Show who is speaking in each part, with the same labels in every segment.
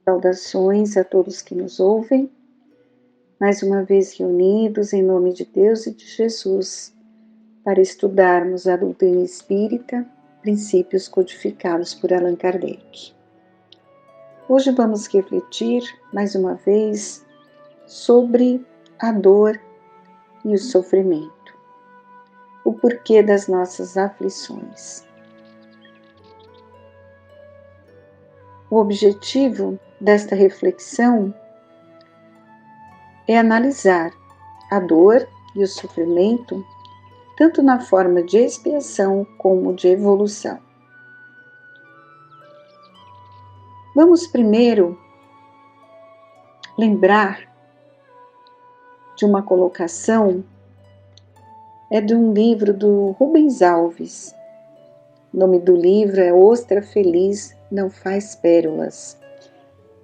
Speaker 1: Saudações a todos que nos ouvem, mais uma vez reunidos em nome de Deus e de Jesus, para estudarmos a doutrina espírita, princípios codificados por Allan Kardec. Hoje vamos refletir, mais uma vez, sobre a dor e o sofrimento, o porquê das nossas aflições. O objetivo desta reflexão é analisar a dor e o sofrimento tanto na forma de expiação como de evolução. Vamos primeiro lembrar de uma colocação, de um livro do Rubens Alves. O nome do livro é Ostra Feliz Não Faz Pérolas.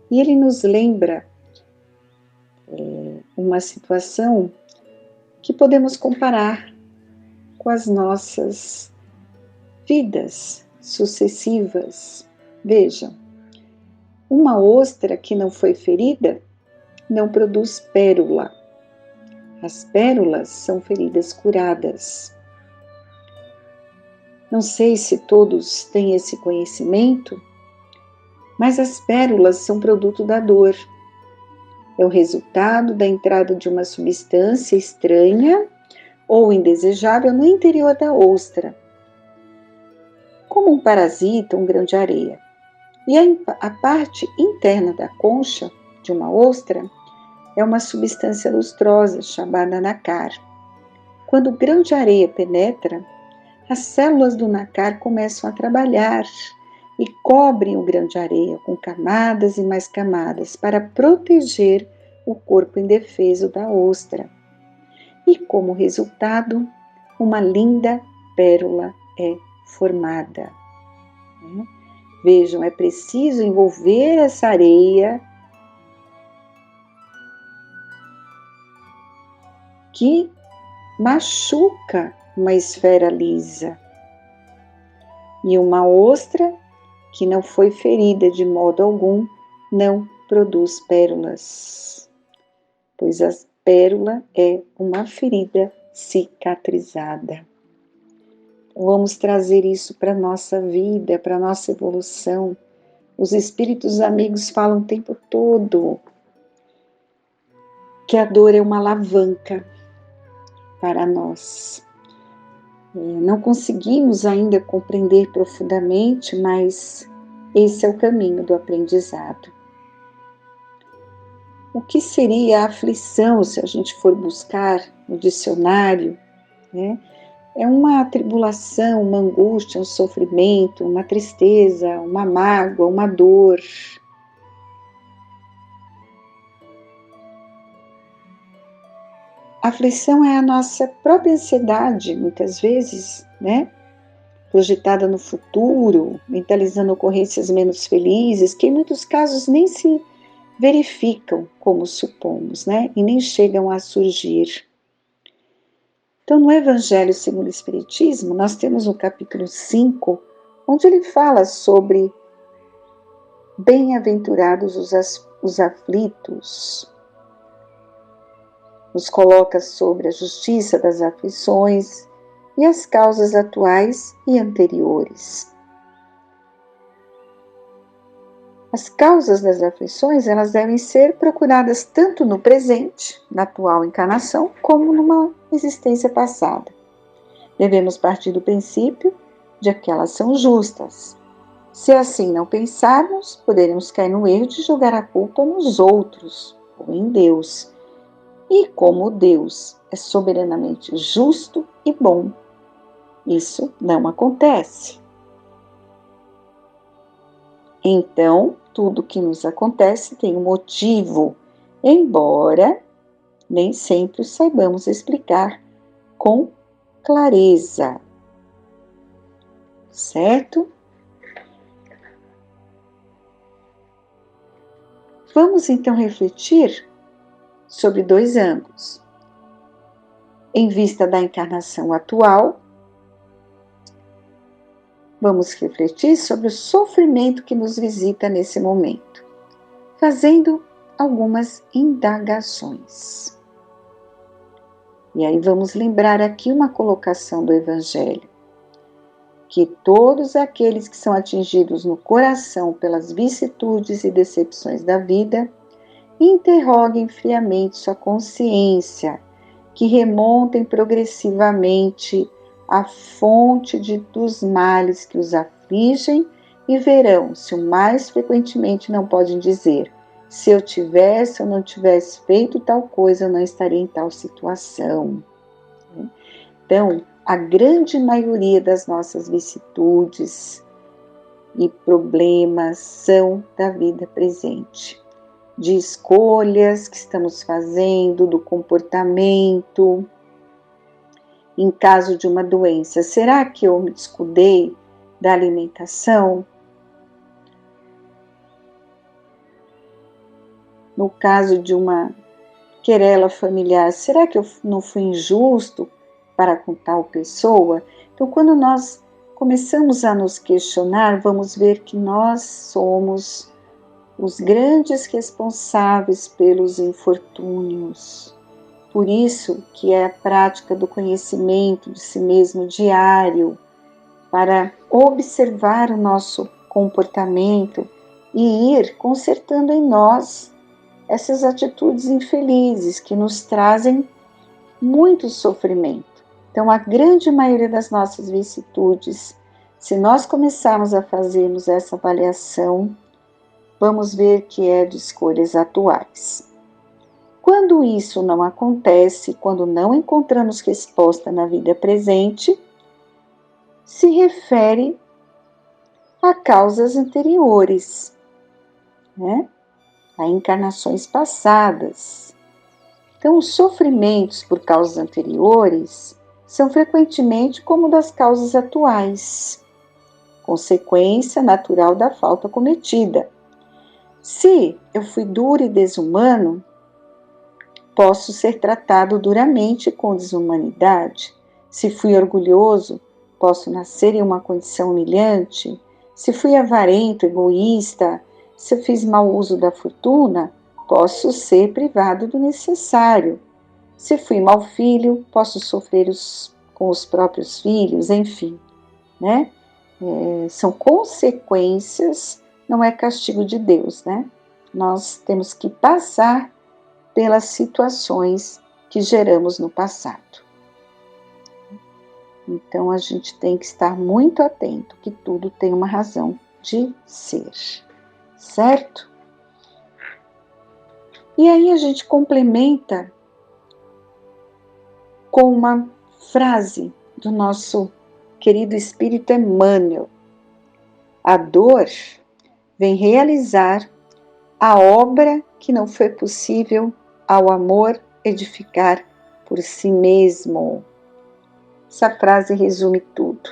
Speaker 1: E ele nos lembra uma situação que podemos comparar com as nossas vidas sucessivas. Vejam, uma ostra que não foi ferida não produz pérola. As pérolas são feridas curadas. Não sei se todos têm esse conhecimento, mas as pérolas são produto da dor. É o resultado da entrada de uma substância estranha ou indesejável no interior da ostra, como um parasita, um grão de areia. E a parte interna da concha de uma ostra é uma substância lustrosa chamada nácar. Quando o grão de areia penetra, as células do nácar começam a trabalhar e cobrem o grão de areia com camadas e mais camadas para proteger o corpo indefeso da ostra. E como resultado, uma linda pérola é formada. Vejam, é preciso envolver essa areia que machuca uma esfera lisa. E uma ostra que não foi ferida de modo algum não produz pérolas, pois a pérola é uma ferida cicatrizada. Vamos trazer isso para a nossa vida, para a nossa evolução. Os espíritos amigos falam o tempo todo que a dor é uma alavanca para nós. Não conseguimos ainda compreender profundamente, mas esse é o caminho do aprendizado. O que seria a aflição, se a gente for buscar no dicionário, É uma tribulação, uma angústia, um sofrimento, uma tristeza, uma mágoa, uma dor. A aflição é a nossa própria ansiedade, muitas vezes, projetada no futuro, mentalizando ocorrências menos felizes, que em muitos casos nem se verificam como supomos, e nem chegam a surgir. Então, no Evangelho segundo o Espiritismo, nós temos no capítulo 5, onde ele fala sobre bem-aventurados os aflitos. Nos coloca sobre a justiça das aflições e as causas atuais e anteriores. As causas das aflições, elas devem ser procuradas tanto no presente, na atual encarnação, como numa existência passada. Devemos partir do princípio de que elas são justas. Se assim não pensarmos, poderemos cair no erro de jogar a culpa nos outros ou em Deus. E como Deus é soberanamente justo e bom, isso não acontece. Então, tudo que nos acontece tem um motivo, embora nem sempre saibamos explicar com clareza. Certo? Vamos então refletir sobre dois ângulos. Em vista da encarnação atual, vamos refletir sobre o sofrimento que nos visita nesse momento. fazendo algumas indagações. E aí vamos lembrar aqui uma colocação do Evangelho, que todos aqueles que são atingidos no coração pelas vicissitudes e decepções da vida, interroguem friamente sua consciência, que remontem progressivamente à fonte dos males que os afligem e verão se o mais frequentemente não podem dizer: se eu tivesse ou não tivesse feito tal coisa, eu não estaria em tal situação. Então, a grande maioria das nossas vicissitudes e problemas são da vida presente, de escolhas que estamos fazendo, do comportamento. Em caso de uma doença, será que eu me descuidei da alimentação? No caso de uma querela familiar, será que eu não fui injusto para com tal pessoa? Então, quando nós começamos a nos questionar, vamos ver que nós somos os grandes responsáveis pelos infortúnios. Por isso que é a prática do conhecimento de si mesmo diário, para observar o nosso comportamento e ir consertando em nós essas atitudes infelizes que nos trazem muito sofrimento. Então, a grande maioria das nossas vicissitudes, se nós começarmos a fazermos essa avaliação, vamos ver que é de escolhas atuais. Quando isso não acontece, quando não encontramos resposta na vida presente, se refere a causas anteriores, né? A encarnações passadas. Então, os sofrimentos por causas anteriores são frequentemente como das causas atuais, consequência natural da falta cometida. Se eu fui duro e desumano, posso ser tratado duramente com desumanidade. Se fui orgulhoso, posso nascer em uma condição humilhante. Se fui avarento, egoísta, se eu fiz mau uso da fortuna, posso ser privado do necessário. Se fui mau filho, posso sofrer com os próprios filhos, enfim, né? São consequências, não é castigo de Deus, né? Nós temos que passar pelas situações que geramos no passado. Então, a gente tem que estar muito atento que tudo tem uma razão de ser, certo? E aí a gente complementa com uma frase do nosso querido Espírito Emmanuel: a dor vem realizar a obra que não foi possível ao amor edificar por si mesmo. Essa frase resume tudo.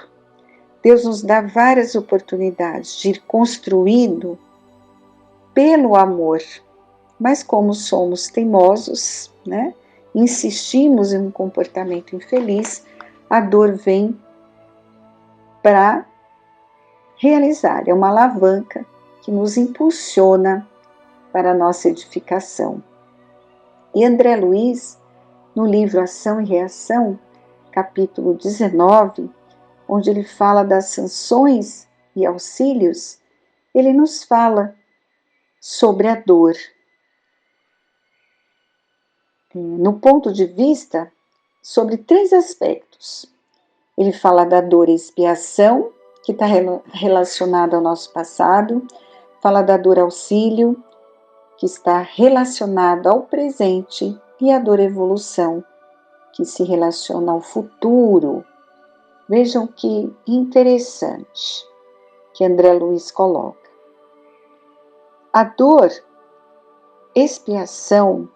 Speaker 1: Deus nos dá várias oportunidades de ir construindo pelo amor, mas como somos teimosos, né? Insistimos em um comportamento infeliz, a dor vem para realizar, é uma alavanca que nos impulsiona para a nossa edificação. E André Luiz, no livro Ação e Reação, capítulo 19, onde ele fala das sanções e auxílios, ele nos fala sobre a dor. No ponto de vista, sobre 3 aspectos. Ele fala da dor e expiação, que está relacionada ao nosso passado, fala da dor auxílio, que está relacionada ao presente, e a dor evolução, que se relaciona ao futuro. Vejam que interessante que André Luiz coloca. A dor, expiação,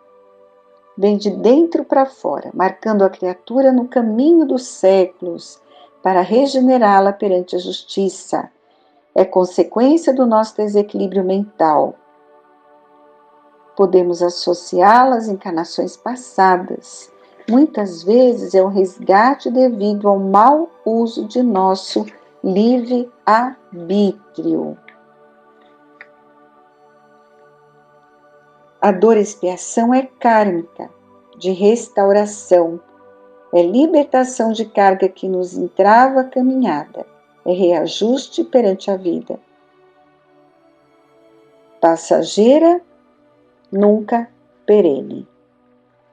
Speaker 1: vem de dentro para fora, marcando a criatura no caminho dos séculos para regenerá-la perante a justiça. É consequência do nosso desequilíbrio mental. Podemos associá-la às encarnações passadas. Muitas vezes é um resgate devido ao mau uso de nosso livre-arbítrio. A dor-expiação é kármica, de restauração, é libertação de carga que nos entrava a caminhada, é reajuste perante a vida. Passageira, nunca perene.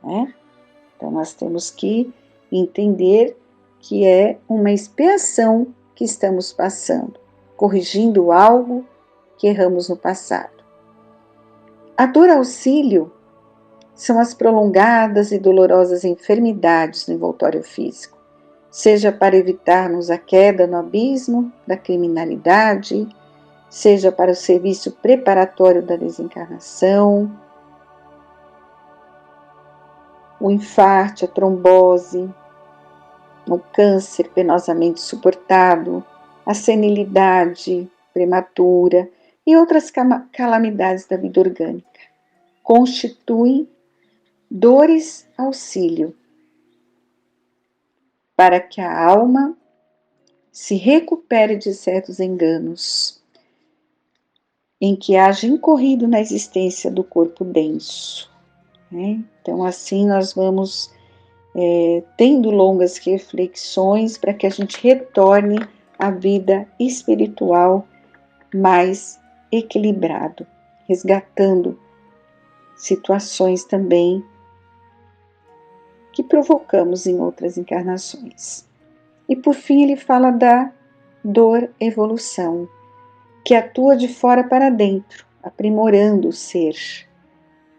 Speaker 1: Né? Então nós temos que entender que é uma expiação que estamos passando, corrigindo algo que erramos no passado. A dor-auxílio são as prolongadas e dolorosas enfermidades no envoltório físico, seja para evitarmos a queda no abismo da criminalidade, seja para o serviço preparatório da desencarnação, o infarto, a trombose, o câncer penosamente suportado, a senilidade prematura e outras calamidades da vida orgânica constituem dores auxílio para que a alma se recupere de certos enganos em que haja incorrido na existência do corpo denso. Né? Então assim nós vamos tendo longas reflexões para que a gente retorne à vida espiritual mais equilibrado, resgatando situações também que provocamos em outras encarnações. E por fim ele fala da dor-evolução, que atua de fora para dentro, aprimorando o ser,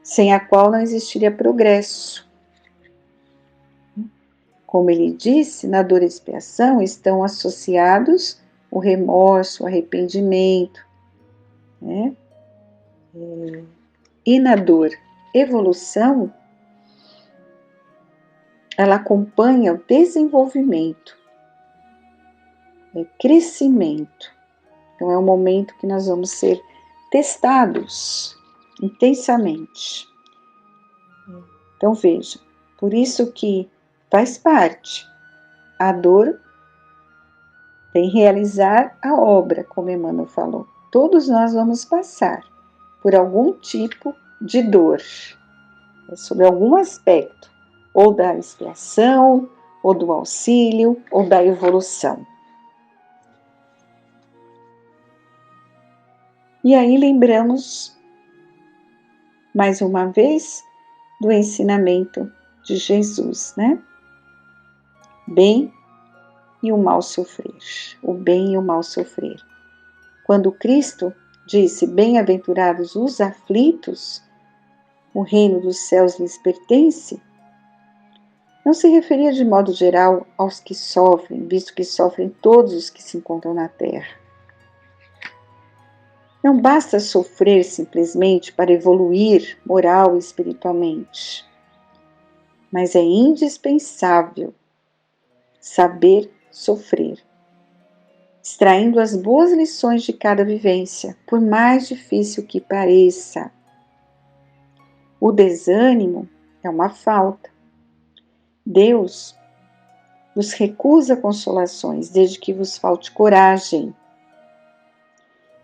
Speaker 1: sem a qual não existiria progresso. Como ele disse, na dor-expiação estão associados o remorso, o arrependimento, né? E na dor-evolução, ela acompanha o desenvolvimento, o crescimento. Então é um momento que nós vamos ser testados intensamente. Então veja, por isso que faz parte. A dor tem realizar a obra, como Emmanuel falou. Todos nós vamos passar por algum tipo de dor, sobre algum aspecto, ou da expiação, ou do auxílio, ou da evolução. E aí lembramos, mais uma vez, do ensinamento de Jesus, né? Bem e o mal sofrer, o bem e o mal sofrer. Quando Cristo disse, bem-aventurados os aflitos, o reino dos céus lhes pertence, não se referia de modo geral aos que sofrem, visto que sofrem todos os que se encontram na terra. Não basta sofrer simplesmente para evoluir moral e espiritualmente, mas é indispensável saber sofrer, extraindo as boas lições de cada vivência, por mais difícil que pareça. O desânimo é uma falta. Deus vos recusa consolações, desde que vos falte coragem.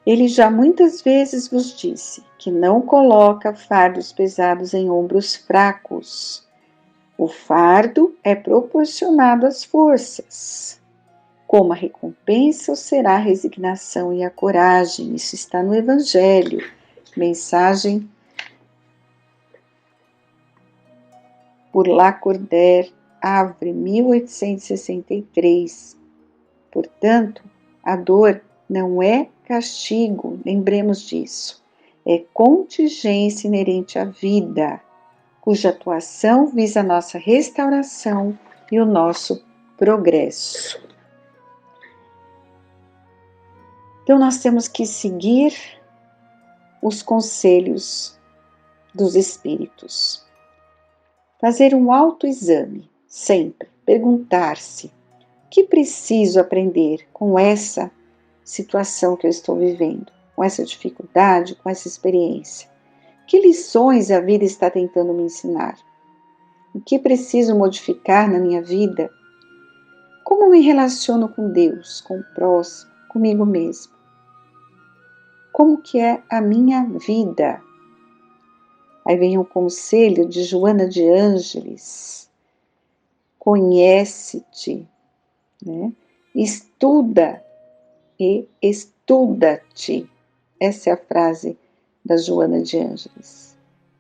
Speaker 1: Ele já muitas vezes vos disse que não coloca fardos pesados em ombros fracos. O fardo é proporcionado às forças. Como a recompensa será a resignação e a coragem. Isso está no Evangelho, mensagem por Lacordaire, Havre, 1863. Portanto, a dor não é castigo, lembremos disso. É contingência inerente à vida, cuja atuação visa a nossa restauração e o nosso progresso. Então, nós temos que seguir os conselhos dos espíritos. Fazer um autoexame, sempre. Perguntar-se, o que preciso aprender com essa situação que eu estou vivendo? Com essa dificuldade, com essa experiência? Que lições a vida está tentando me ensinar? O que preciso modificar na minha vida? Como me relaciono com Deus, com o próximo, comigo mesmo? Como que é a minha vida? Aí vem o conselho de Joana de Ângeles: conhece-te, né? Estuda e estuda-te. Essa é a frase da Joana de Ângeles.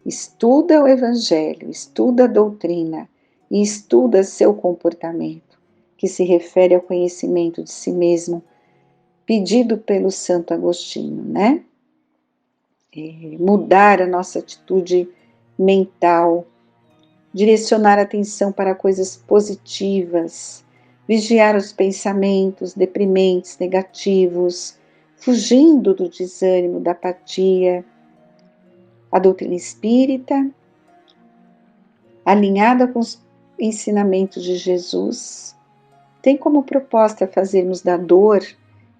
Speaker 1: Estuda o Evangelho, estuda a doutrina e estuda seu comportamento, que se refere ao conhecimento de si mesmo, pedido pelo Santo Agostinho, né? Mudar a nossa atitude mental, direcionar a atenção para coisas positivas, vigiar os pensamentos deprimentes, negativos, fugindo do desânimo, da apatia. A doutrina espírita, alinhada com os ensinamentos de Jesus, tem como proposta fazermos da dor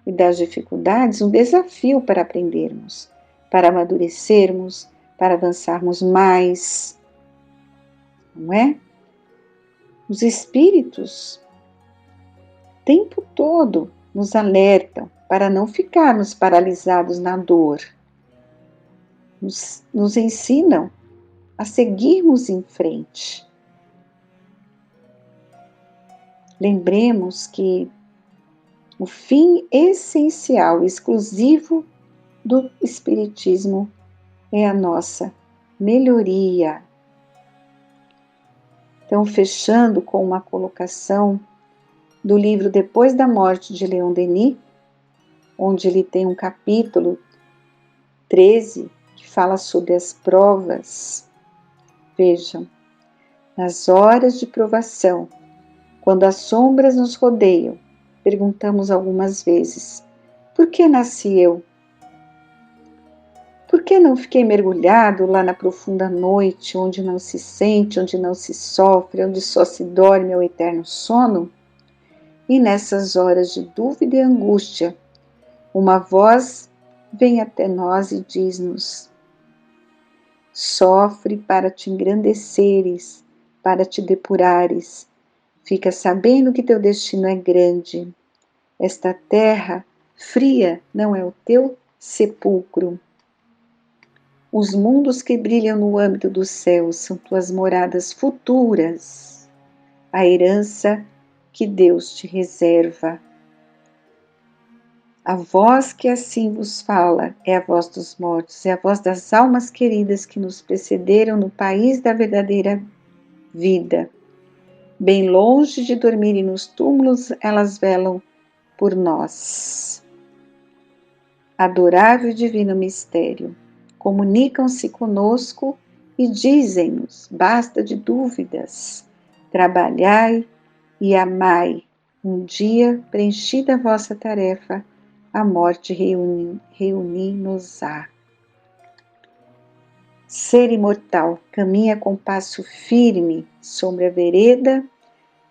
Speaker 1: e das dificuldades um desafio para aprendermos, para amadurecermos, para avançarmos mais, não é? Os espíritos, o tempo todo, nos alertam para não ficarmos paralisados na dor. Nos ensinam a seguirmos em frente. Lembremos que o fim essencial, exclusivo do Espiritismo é a nossa melhoria. Então, fechando com uma colocação do livro Depois da Morte de Leon Denis, onde ele tem um capítulo 13 que fala sobre as provas. Vejam, nas horas de provação, quando as sombras nos rodeiam, perguntamos algumas vezes: por que nasci eu? Por que não fiquei mergulhado lá na profunda noite, onde não se sente, onde não se sofre, onde só se dorme ao eterno sono? E nessas horas de dúvida e angústia, uma voz vem até nós e diz-nos: sofre para te engrandeceres, para te depurares. Fica sabendo que teu destino é grande. Esta terra fria não é o teu sepulcro. Os mundos que brilham no âmbito do céu são tuas moradas futuras, a herança que Deus te reserva. A voz que assim vos fala é a voz dos mortos, é a voz das almas queridas que nos precederam no país da verdadeira vida. Bem longe de dormirem nos túmulos, elas velam por nós. Adorável e divino mistério, comunicam-se conosco e dizem-nos: basta de dúvidas, trabalhai e amai. Um dia, preenchida a vossa tarefa, a morte reuni-nos-á. Ser imortal, caminha com passo firme sobre a vereda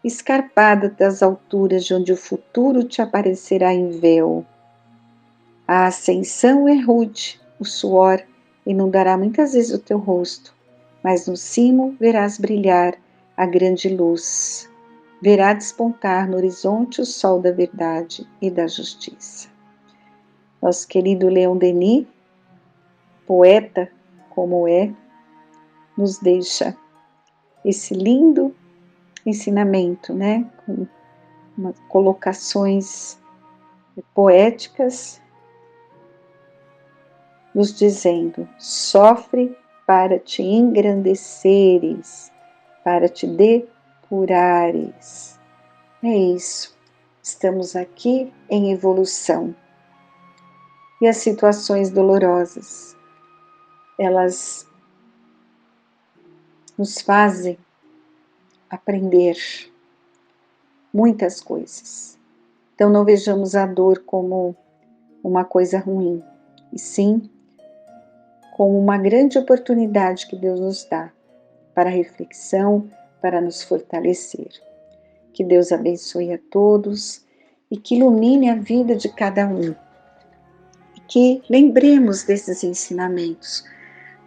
Speaker 1: escarpada das alturas de onde o futuro te aparecerá em véu. A ascensão é rude, o suor inundará muitas vezes o teu rosto, mas no cimo verás brilhar a grande luz. Verá despontar no horizonte o sol da verdade e da justiça. Nosso querido Leon Denis, poeta como é, nos deixa esse lindo ensinamento, né? Com colocações poéticas, nos dizendo: sofre para te engrandeceres, para te depurares. É isso, estamos aqui em evolução. E as situações dolorosas, elas nos fazem aprender muitas coisas. Então não vejamos a dor como uma coisa ruim, e sim como uma grande oportunidade que Deus nos dá para reflexão, para nos fortalecer. Que Deus abençoe a todos e que ilumine a vida de cada um. E que lembremos desses ensinamentos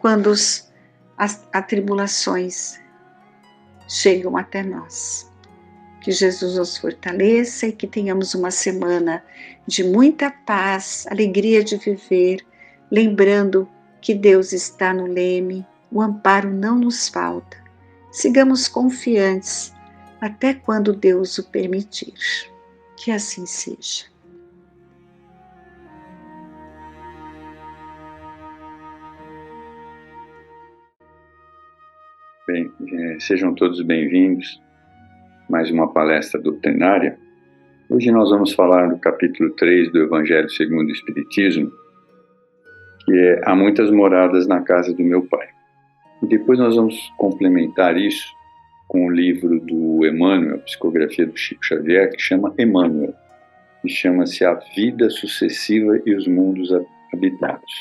Speaker 1: quando as atribulações chegam até nós. Que Jesus nos fortaleça e que tenhamos uma semana de muita paz, alegria de viver, lembrando que Deus está no leme o amparo não nos falta. Sigamos confiantes até quando Deus o permitir. Que assim seja.
Speaker 2: Bem, sejam todos bem-vindos a mais uma palestra doutrinária. Hoje nós vamos falar do capítulo 3 do Evangelho segundo o Espiritismo, que é Há muitas moradas na casa do meu Pai. E depois nós vamos complementar isso com o livro do Emmanuel, a psicografia do Chico Xavier, que chama Emmanuel, e chama-se A Vida Sucessiva e os Mundos Habitados.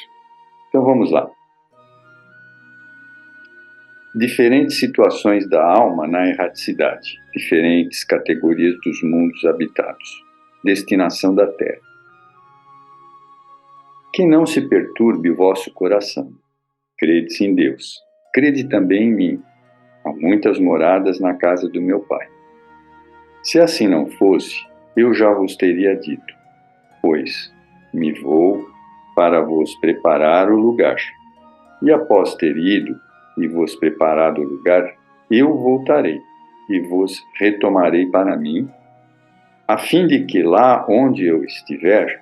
Speaker 2: Então vamos lá. Diferentes situações da alma na erraticidade, diferentes categorias dos mundos habitados, destinação da terra. Que não se perturbe o vosso coração. Crede-se em Deus. Crede também em mim. Há muitas moradas na casa do meu Pai. Se assim não fosse, eu já vos teria dito, pois me vou para vos preparar o lugar. E após ter ido e vos preparado o lugar, eu voltarei e vos retomarei para mim, a fim de que lá onde eu estiver,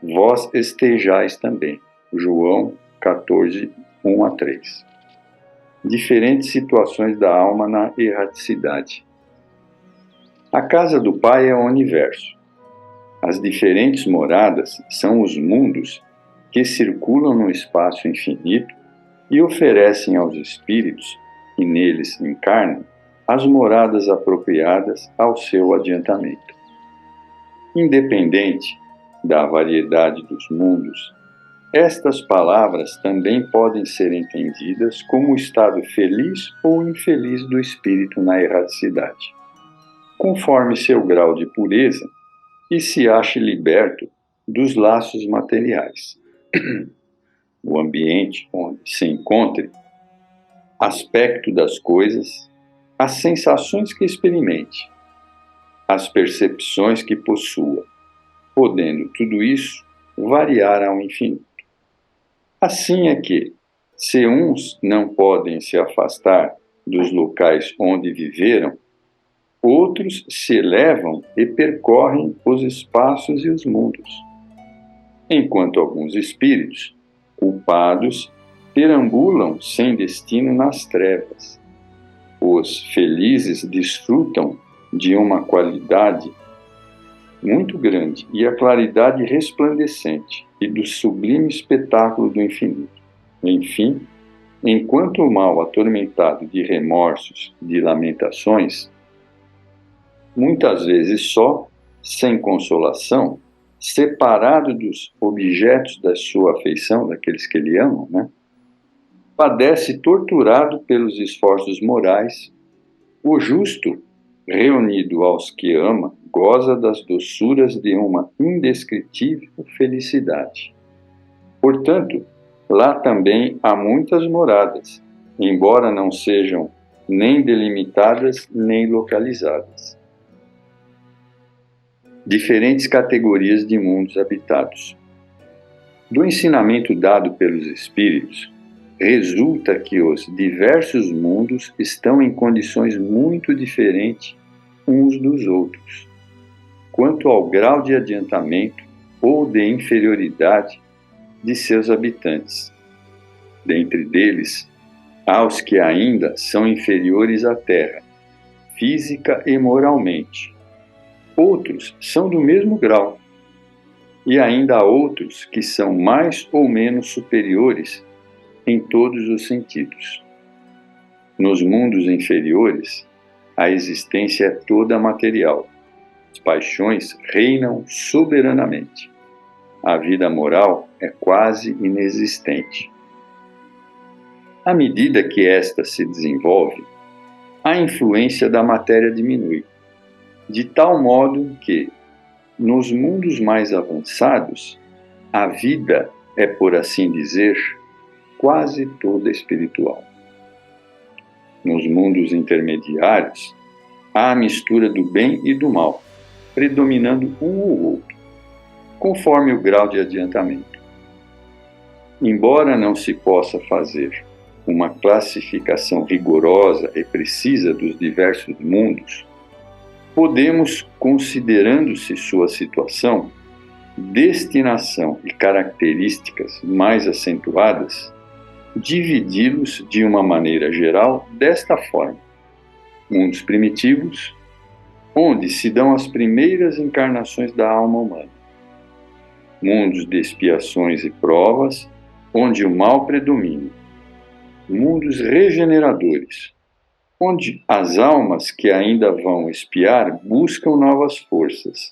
Speaker 2: vós estejais também. João 14, 1-3. Diferentes situações da alma na erraticidade. A casa do Pai é o universo. As diferentes moradas são os mundos que circulam no espaço infinito e oferecem aos espíritos que neles encarnam as moradas apropriadas ao seu adiantamento. Independente da variedade dos mundos, estas palavras também podem ser entendidas como o estado feliz ou infeliz do espírito na erraticidade, conforme seu grau de pureza e se ache liberto dos laços materiais. O ambiente onde se encontre, aspecto das coisas, as sensações que experimente, as percepções que possua, podendo tudo isso variar ao infinito. Assim é que, se uns não podem se afastar dos locais onde viveram, outros se elevam e percorrem os espaços e os mundos, enquanto alguns espíritos culpados perambulam sem destino nas trevas. Os felizes desfrutam de uma qualidade muito grande e a claridade resplandecente e do sublime espetáculo do infinito. Enfim, enquanto o mal atormentado de remorsos, de lamentações, muitas vezes só, sem consolação, separado dos objetos da sua afeição, daqueles que ele ama, padece torturado pelos esforços morais, o justo, reunido aos que ama, goza das doçuras de uma indescritível felicidade. Portanto, lá também há muitas moradas, embora não sejam nem delimitadas nem localizadas. Diferentes categorias de mundos habitados. Do ensinamento dado pelos espíritos, resulta que os diversos mundos estão em condições muito diferentes uns dos outros, quanto ao grau de adiantamento ou de inferioridade de seus habitantes. Dentre deles, há os que ainda são inferiores à Terra, física e moralmente. Outros são do mesmo grau, e ainda há outros que são mais ou menos superiores em todos os sentidos. Nos mundos inferiores, a existência é toda material. As paixões reinam soberanamente. A vida moral é quase inexistente. À medida que esta se desenvolve, a influência da matéria diminui, de tal modo que, nos mundos mais avançados, a vida é, por assim dizer, quase toda espiritual. Nos mundos intermediários, há a mistura do bem e do mal, predominando um ou outro, conforme o grau de adiantamento. Embora não se possa fazer uma classificação rigorosa e precisa dos diversos mundos, podemos, considerando-se sua situação, destinação e características mais acentuadas, dividi-los de uma maneira geral desta forma: mundos primitivos, onde se dão as primeiras encarnações da alma humana; mundos de expiações e provas, onde o mal predomina; mundos regeneradores, onde as almas que ainda vão expiar buscam novas forças,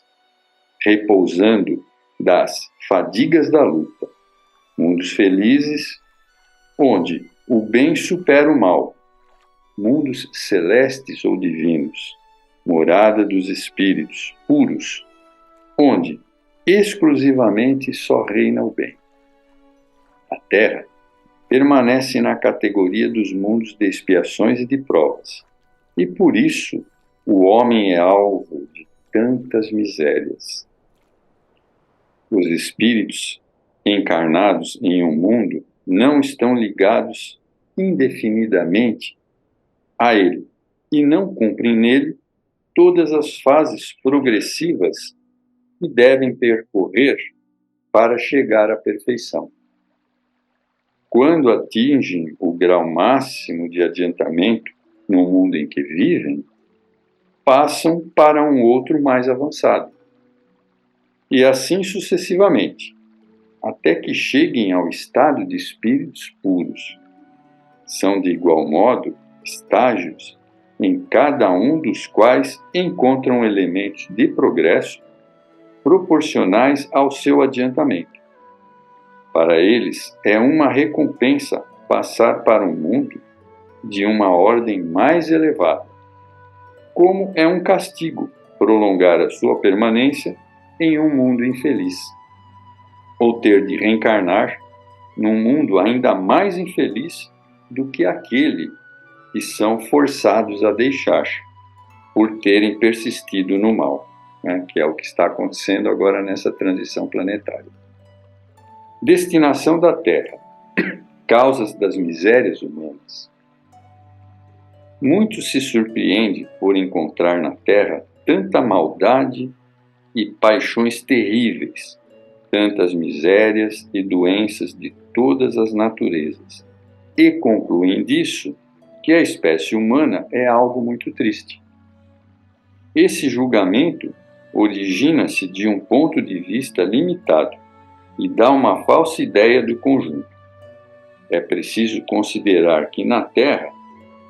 Speaker 2: repousando das fadigas da luta; mundos felizes, onde o bem supera o mal; mundos celestes ou divinos, morada dos espíritos puros, onde exclusivamente só reina o bem. A Terra permanece na categoria dos mundos de expiações e de provas, e por isso o homem é alvo de tantas misérias. Os espíritos encarnados em um mundo não estão ligados indefinidamente a ele e não cumprem nele todas as fases progressivas que devem percorrer para chegar à perfeição. Quando atingem o grau máximo de adiantamento no mundo em que vivem, passam para um outro mais avançado. E assim sucessivamente, até que cheguem ao estado de espíritos puros. São, de igual modo, estágios em cada um dos quais encontram elementos de progresso proporcionais ao seu adiantamento. Para eles, é uma recompensa passar para um mundo de uma ordem mais elevada, como é um castigo prolongar a sua permanência em um mundo infeliz, ou ter de reencarnar num mundo ainda mais infeliz do que aquele que são forçados a deixar, por terem persistido no mal, que é o que está acontecendo agora nessa transição planetária. Destinação da Terra, causas das misérias humanas. Muito se surpreende por encontrar na Terra tanta maldade e paixões terríveis, tantas misérias e doenças de todas as naturezas, e concluem disso que a espécie humana é algo muito triste. Esse julgamento origina-se de um ponto de vista limitado e dá uma falsa ideia do conjunto. É preciso considerar que na Terra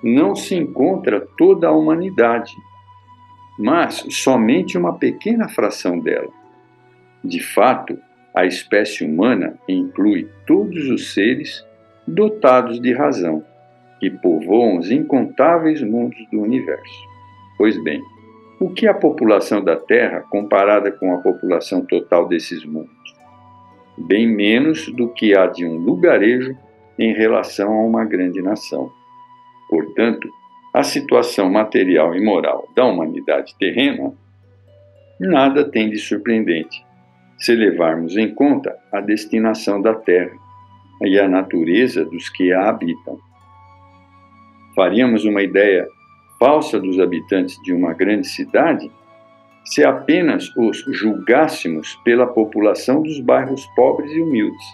Speaker 2: não se encontra toda a humanidade, mas somente uma pequena fração dela. De fato, a espécie humana inclui todos os seres dotados de razão, que povoam os incontáveis mundos do universo. Pois bem, o que é a população da Terra comparada com a população total desses mundos? Bem menos do que a de um lugarejo em relação a uma grande nação. Portanto, a situação material e moral da humanidade terrena nada tem de surpreendente, se levarmos em conta a destinação da Terra e a natureza dos que a habitam. Faríamos uma ideia falsa dos habitantes de uma grande cidade se apenas os julgássemos pela população dos bairros pobres e humildes.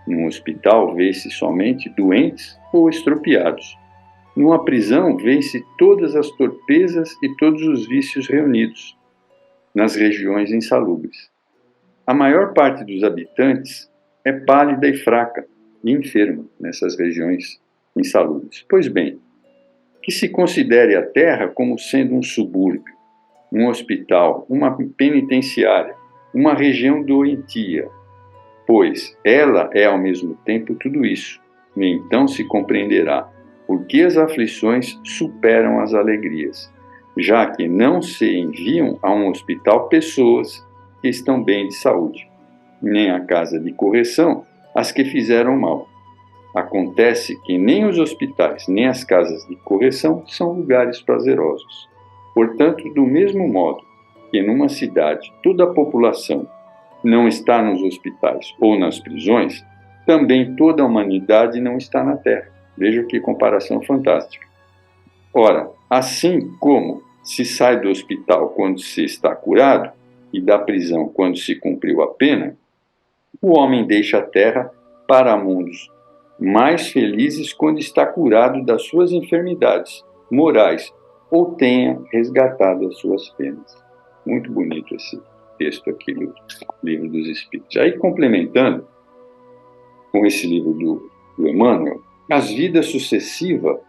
Speaker 2: Num hospital vê-se somente doentes ou estropiados. Numa prisão vê-se todas as torpezas e todos os vícios reunidos nas regiões insalubres. A maior parte dos habitantes é pálida e fraca e enferma nessas regiões insalubres. Pois bem, que se considere a Terra como sendo um subúrbio, um hospital, uma penitenciária, uma região doentia, pois ela é ao mesmo tempo tudo isso, e então se compreenderá por que as aflições superam as alegrias, já que não se enviam a um hospital pessoas que estão bem de saúde, nem à casa de correção as que fizeram mal. Acontece que nem os hospitais, nem as casas de correção são lugares prazerosos. Portanto, do mesmo modo que numa cidade toda a população não está nos hospitais ou nas prisões, também toda a humanidade não está na Terra. Veja que comparação fantástica. Ora, assim como se sai do hospital quando se está curado e da prisão quando se cumpriu a pena, o homem deixa a terra para mundos mais felizes quando está curado das suas enfermidades morais ou tenha resgatado as suas penas. Muito bonito esse texto aqui do Livro dos Espíritos. Aí, complementando com esse livro do Emmanuel, as vidas sucessivas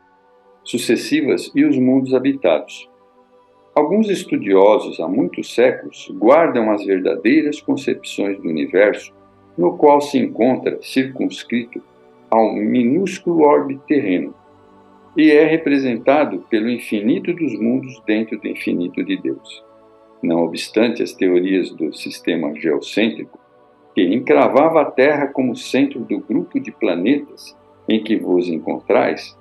Speaker 2: e os mundos habitados. Alguns estudiosos há muitos séculos guardam as verdadeiras concepções do universo, no qual se encontra circunscrito ao minúsculo orbe terreno, e é representado pelo infinito dos mundos dentro do infinito de Deus. Não obstante as teorias do sistema geocêntrico, que encravava a Terra como centro do grupo de planetas em que vos encontrais,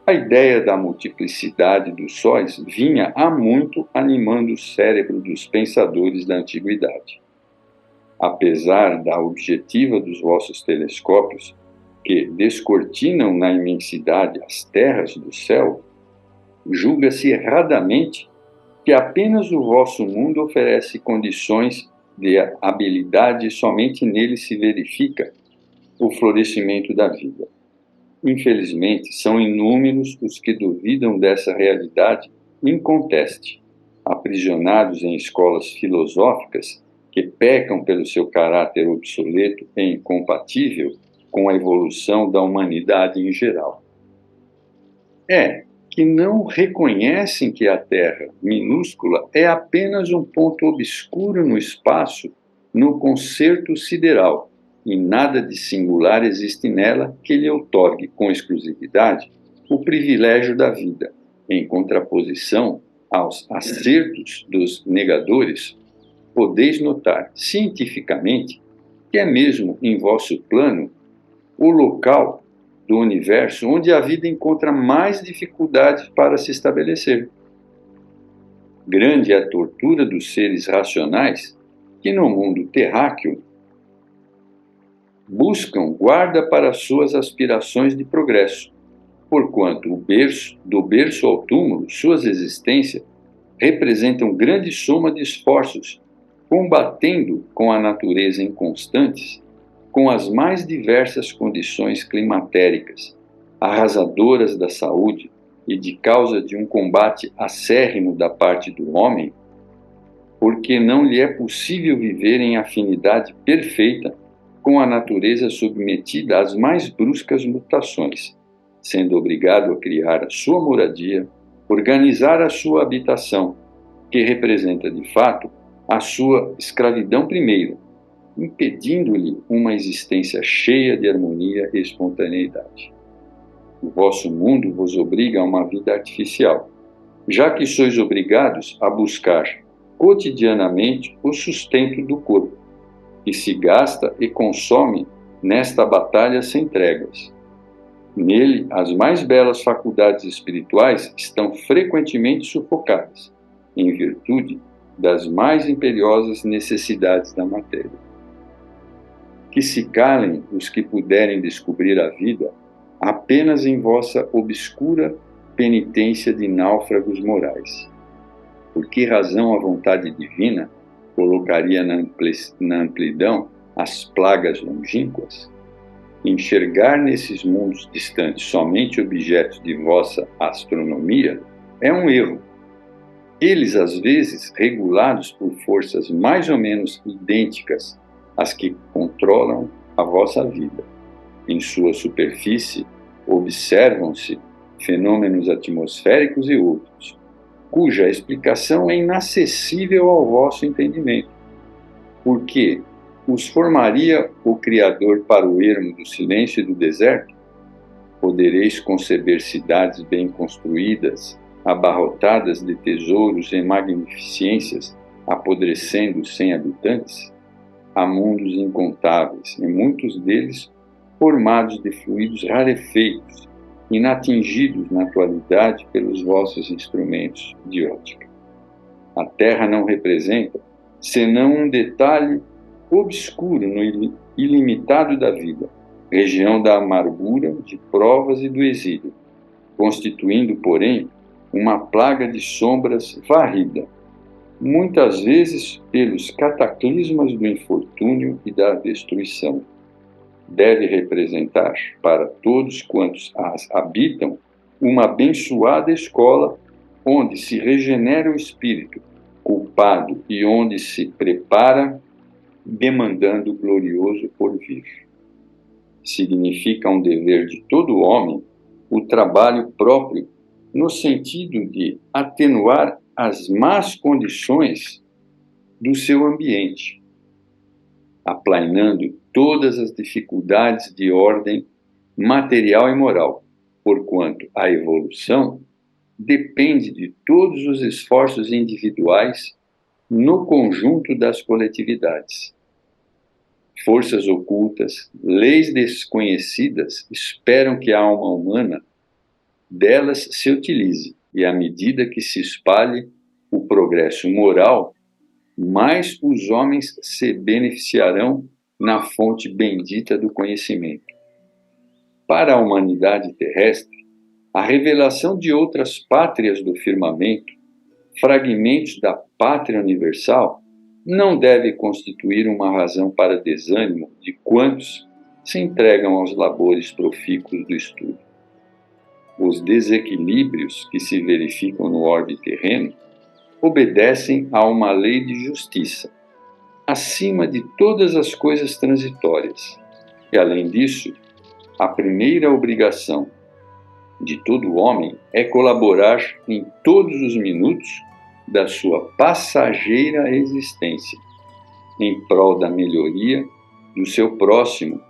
Speaker 2: a ideia da multiplicidade dos sóis vinha há muito animando o cérebro dos pensadores da antiguidade. Apesar da objetiva dos vossos telescópios, que descortinam na imensidade as terras do céu, julga-se erradamente que apenas o vosso mundo oferece condições de habilidade e somente nele se verifica o florescimento da vida. Infelizmente, são inúmeros os que duvidam dessa realidade inconteste, aprisionados em escolas filosóficas que pecam pelo seu caráter obsoleto e incompatível com a evolução da humanidade em geral. Que não reconhecem que a Terra, minúscula, é apenas um ponto obscuro no espaço, no concerto sideral, e nada de singular existe nela que lhe outorgue com exclusividade o privilégio da vida, em contraposição aos acertos dos negadores. Podeis notar cientificamente que é mesmo em vosso plano o local do universo onde a vida encontra mais dificuldades para se estabelecer. Grande é a tortura dos seres racionais que no mundo terráqueo buscam guarda para suas aspirações de progresso, porquanto do berço ao túmulo, suas existências representam grande soma de esforços, combatendo com a natureza inconstantes, com as mais diversas condições climatéricas, arrasadoras da saúde e de causa de um combate acérrimo da parte do homem, porque não lhe é possível viver em afinidade perfeita com a natureza submetida às mais bruscas mutações, sendo obrigado a criar a sua moradia, organizar a sua habitação, que representa de fato a sua escravidão primeira, impedindo-lhe uma existência cheia de harmonia e espontaneidade. O vosso mundo vos obriga a uma vida artificial, já que sois obrigados a buscar cotidianamente o sustento do corpo, que se gasta e consome nesta batalha sem tréguas. Nele, as mais belas faculdades espirituais estão frequentemente sufocadas, em virtude das mais imperiosas necessidades da matéria. Que se calem os que puderem descobrir a vida apenas em vossa obscura penitência de náufragos morais. Por que razão a vontade divina colocaria na amplidão as plagas longínquas? Enxergar nesses mundos distantes somente objetos de vossa astronomia é um erro. Eles, às vezes, regulados por forças mais ou menos idênticas às que controlam a vossa vida. Em sua superfície, observam-se fenômenos atmosféricos e outros, cuja explicação é inacessível ao vosso entendimento, porque os formaria o Criador para o ermo do silêncio e do deserto? Podereis conceber cidades bem construídas, abarrotadas de tesouros e magnificências, apodrecendo sem habitantes? Há mundos incontáveis, e muitos deles formados de fluidos rarefeitos, inatingidos na atualidade pelos vossos instrumentos de ótica. A Terra não representa senão um detalhe obscuro no ilimitado da vida, região da amargura, de provas e do exílio, constituindo, porém, uma plaga de sombras varrida, muitas vezes pelos cataclismas do infortúnio e da destruição. Deve representar, para todos quantos as habitam, uma abençoada escola onde se regenera o espírito culpado e onde se prepara, demandando o glorioso porvir. Significa um dever de todo homem o trabalho próprio, no sentido de atenuar as más condições do seu ambiente, aplainando todas as dificuldades de ordem material e moral, porquanto a evolução depende de todos os esforços individuais no conjunto das coletividades. Forças ocultas, leis desconhecidas esperam que a alma humana delas se utilize, e à medida que se espalhe o progresso moral, mais os homens se beneficiarão na fonte bendita do conhecimento. Para a humanidade terrestre, a revelação de outras pátrias do firmamento, fragmentos da pátria universal, não deve constituir uma razão para desânimo de quantos se entregam aos labores profícuos do estudo. Os desequilíbrios que se verificam no orbe terreno obedecem a uma lei de justiça, acima de todas as coisas transitórias. E, além disso, a primeira obrigação de todo homem é colaborar em todos os minutos da sua passageira existência, em prol da melhoria do seu próximo,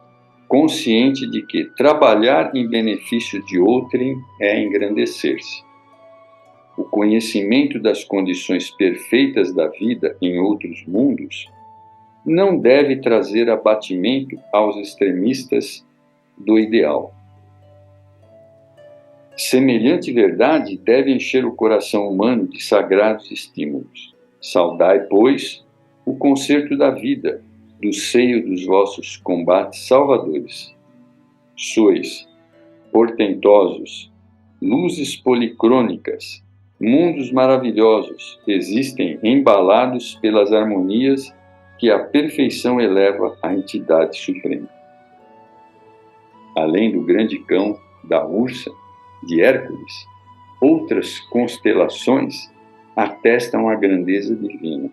Speaker 2: consciente de que trabalhar em benefício de outrem é engrandecer-se. O conhecimento das condições perfeitas da vida em outros mundos não deve trazer abatimento aos extremistas do ideal. Semelhante verdade deve encher o coração humano de sagrados estímulos. Saudai, pois, o concerto da vida, do seio dos vossos combates salvadores. Sois portentosos, luzes policrônicas, mundos maravilhosos, existem embalados pelas harmonias que a perfeição eleva à entidade suprema. Além do grande cão, da ursa, de Hércules, outras constelações atestam a grandeza divina.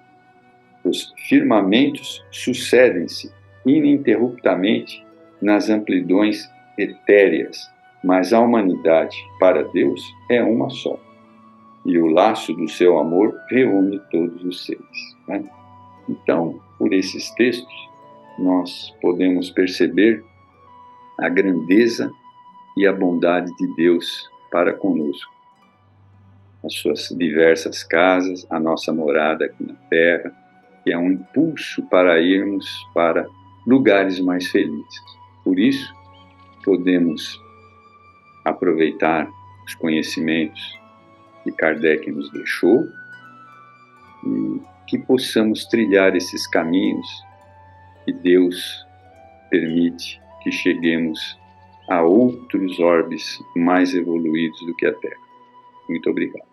Speaker 2: Os firmamentos sucedem-se ininterruptamente nas amplidões etéreas, mas a humanidade, para Deus, é uma só. E o laço do seu amor reúne todos os seres. Né? Então, por esses textos, nós podemos perceber a grandeza e a bondade de Deus para conosco. As suas diversas casas, a nossa morada aqui na Terra, que é um impulso para irmos para lugares mais felizes. Por isso, podemos aproveitar os conhecimentos que Kardec nos deixou e que possamos trilhar esses caminhos que Deus permite que cheguemos a outros orbes mais evoluídos do que a Terra. Muito obrigado.